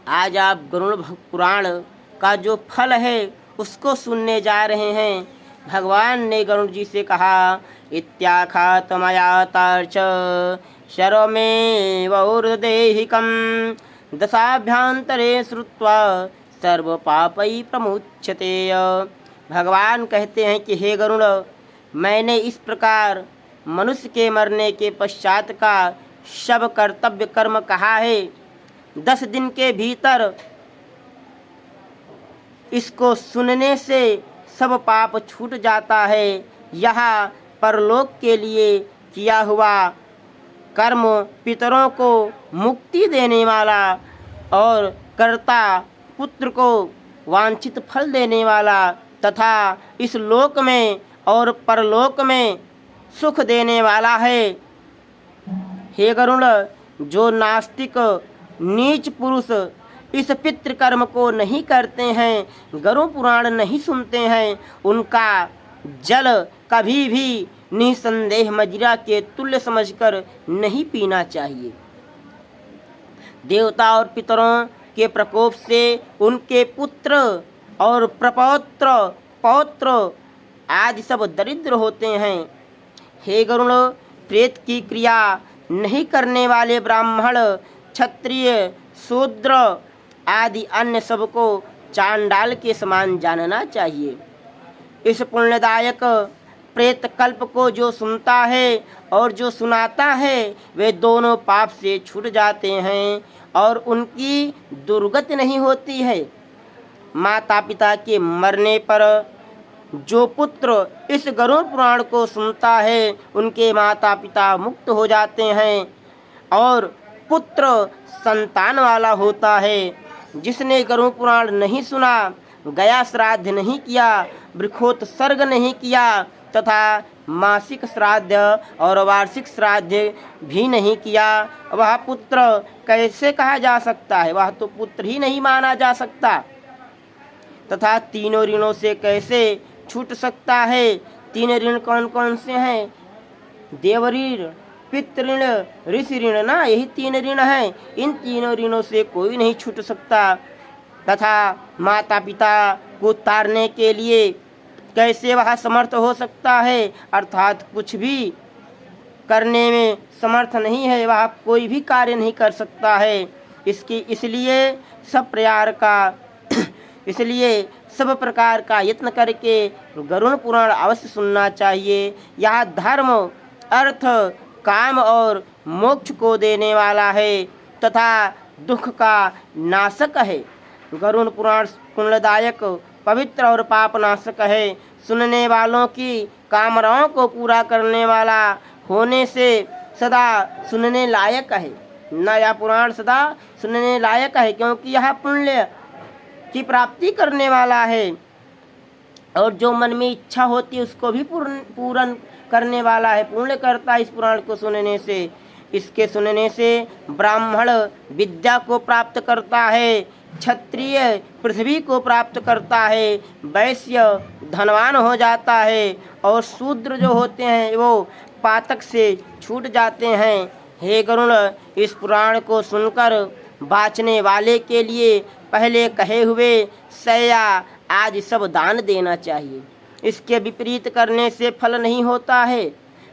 आज आप गरुड़ पुराण का जो फल है उसको सुनने जा रहे हैं। भगवान ने गरुड़ जी से कहा, इत्याखात मया तार्च शरमेवौर्देहिकं दशाभ्यंतरे श्रुत्वा सर्व पापै प्रमुच्यते। भगवान कहते हैं कि हे गरुड़, मैंने इस प्रकार मनुष्य के मरने के पश्चात का शव कर्तव्य कर्म कहा है। 10 दिन के भीतर इसको सुनने से सब पाप छूट जाता है। यह परलोक के लिए किया हुआ कर्म पितरों को मुक्ति देने वाला और कर्ता पुत्र को वांछित फल देने वाला तथा इस लोक में और परलोक में सुख देने वाला है। हे गरुड़, जो नास्तिक नीच पुरुष इस पितृकर्म को नहीं करते हैं, गरुड़ पुराण नहीं सुनते हैं, उनका जल कभी भी निसंदेह मदिरा के तुल्य समझकर नहीं पीना चाहिए। देवता और पितरों के प्रकोप से उनके पुत्र और प्रपौत्र पौत्र आदि सब दरिद्र होते हैं। हे गरुड़, प्रेत की क्रिया नहीं करने वाले ब्राह्मण, क्षत्रिय, शूद्र आदि अन्य सबको चांडाल के समान जानना चाहिए। इस पुण्यदायक प्रेत कल्प को जो सुनता है और जो सुनाता है वे दोनों पाप से छूट जाते हैं और उनकी दुर्गति नहीं होती है। माता पिता के मरने पर जो पुत्र इस गरुड़ पुराण को सुनता है उनके माता पिता मुक्त हो जाते हैं और पुत्र संतान वाला होता है। जिसने गरुड़ पुराण नहीं सुना, गया श्राद्ध नहीं किया, वृक्षोत्सर्ग नहीं किया तथा मासिक श्राद्ध और वार्षिक श्राद्ध भी नहीं किया, वह पुत्र कैसे कहा जा सकता है? वह तो पुत्र ही नहीं माना जा सकता। तथा तीनों ऋणों से कैसे छूट सकता है? 3 ऋण कौन कौन से हैं? देव ऋण, पितृ ऋण, ऋषि ऋण ना, यही 3 ऋण हैं। इन तीनों ऋणों से कोई नहीं छूट सकता। तथा माता पिता को तारने के लिए कैसे वह समर्थ हो सकता है? अर्थात कुछ भी करने में समर्थ नहीं है, वह कोई भी कार्य नहीं कर सकता है। इसलिए सब प्रकार का यत्न करके गरुड़ पुराण अवश्य सुनना चाहिए। यह धर्म, अर्थ, काम और मोक्ष को देने वाला है तथा दुख का नाशक है। गरुड़ पुराण पुण्यदायक, पवित्र और पाप नाशक है। सुनने वालों की कामनाओं को पूरा करने वाला होने से सदा सुनने लायक है। नया पुराण सदा सुनने लायक है क्योंकि यह पुण्य की प्राप्ति करने वाला है और जो मन में इच्छा होती है उसको भी पूर्ण करने वाला है। पुण्य करता है इस पुराण को सुनने से। इसके सुनने से ब्राह्मण विद्या को प्राप्त करता है, क्षत्रिय पृथ्वी को प्राप्त करता है, वैश्य धनवान हो जाता है और शूद्र जो होते हैं वो पातक से छूट जाते हैं। हे गरुड़, इस पुराण को सुनकर बाँचने वाले के लिए पहले कहे हुए सैया आदि सब दान देना चाहिए। इसके विपरीत करने से फल नहीं होता है।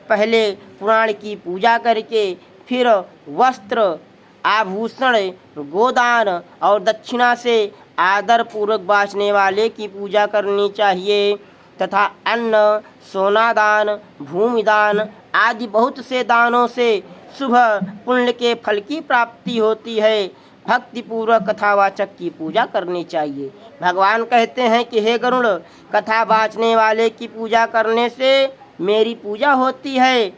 पहले पुराण की पूजा करके फिर वस्त्र, आभूषण, गोदान और दक्षिणा से आदर पूर्वक बाँचने वाले की पूजा करनी चाहिए तथा अन्न, सोना दान, भूमि दान आदि बहुत से दानों से शुभ पुण्य के फल की प्राप्ति होती है। भक्ति पूर्वक कथावाचक की पूजा करनी चाहिए। भगवान कहते हैं कि हे गरुड़, कथा वाचने वाले की पूजा करने से मेरी पूजा होती है,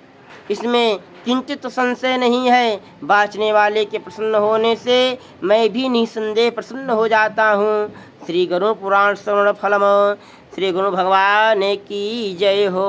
इसमें किंचित संशय नहीं है। वाचने वाले के प्रसन्न होने से मैं भी निसंदेह प्रसन्न हो जाता हूँ। श्री गरुड़ पुराण श्रवण फलम। श्री गुरु भगवान की जय हो।